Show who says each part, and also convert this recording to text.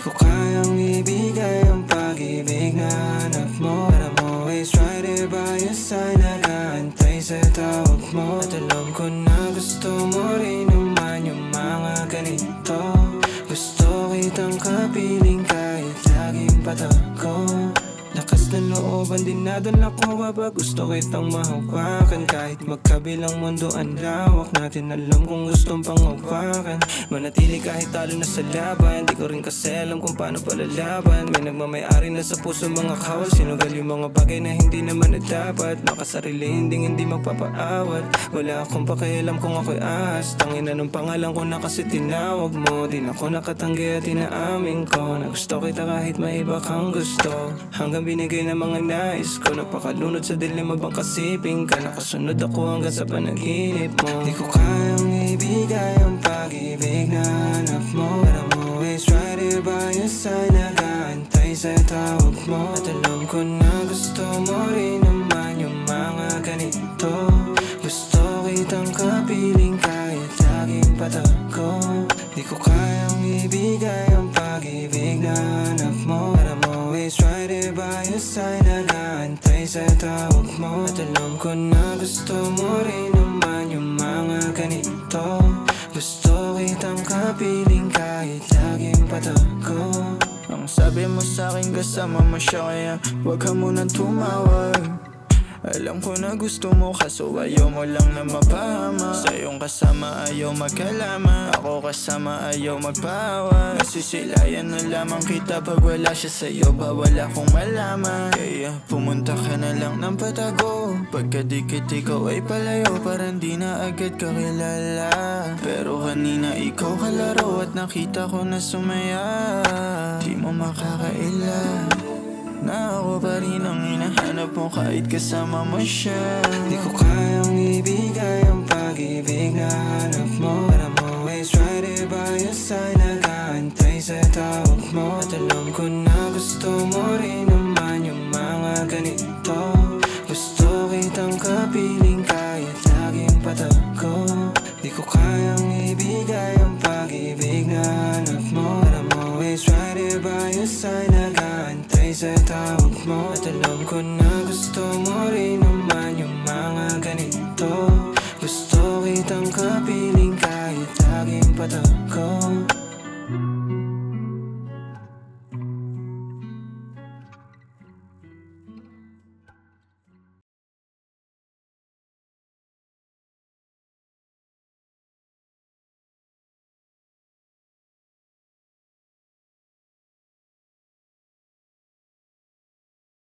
Speaker 1: ko kayang ibigay ang pag-ibig na hanap mo. But I'm always right here by your side, nag-aantay sa tawag mo. At alam ko na gusto mo rin naman yung mga ganito. Gusto kitang kapiling kahit laging patago. Lakas ng looban din nadala ko kapag gusto kitang mahawakan. Kahit magkabilang mundo ang lawak natin, alam kung gustong panghawakan. Manatili kahit talo na sa laban, di ko rin kasi alam kung paano palalaban. May nagmamayari na sa puso mga kawal, sinugal yung mga bagay na hindi naman na dapat. Makasarili hindi magpapaawat. Wala akong pakialam kung ako'y ahas. Tangina nung pangalan ko na kasi tinawag mo. Di na ako nakatanggi at inaamin ko na gusto kita kahit may iba kang gusto. Hanggang binigay ng mga nais ko, napakalunod sa dilim habang kasiping ka. Nakasunod ako hanggang sa panaginip mo. Di ko kayang ibigay ang pag-ibig na hanap mo. But I'm always right here by your side, nag-aantay sa tawag mo. At alam ko na gusto mo rin naman yung mga ganito. Gusto kitang kapiling kahit laging patago. Di ko kayang ibigay ang pag-ibig na hanap mo. But I'm always right here by your side, nag-aantay sa tawag mo. At alam ko na gusto mo rin naman yung mga ganito. Gusto kitang kapiling kahit laging patago. Ang sabi mo sa'kin kasama mo siya, kaya wag ka munang tumawag. Alam ko na gusto mo kaso ayaw mo lang na mapahama. Sa iyong kasama ayaw magkalama, ako kasama ayaw magpahawa. Nasisilayan na lamang kita pag wala siya sa'yo, bawal akong malaman. Kaya pumunta ka na lang ng patago. Pagkadikit ikaw ay palayo, parang di na agad kakilala. Pero kanina ikaw kalaro at nakita ko na sumaya. Di mo makakaila na ako pa rin ang hinahanap mo kahit kasama mo siya. Di ko kayang ibigay ang pag-ibig na hanap mo.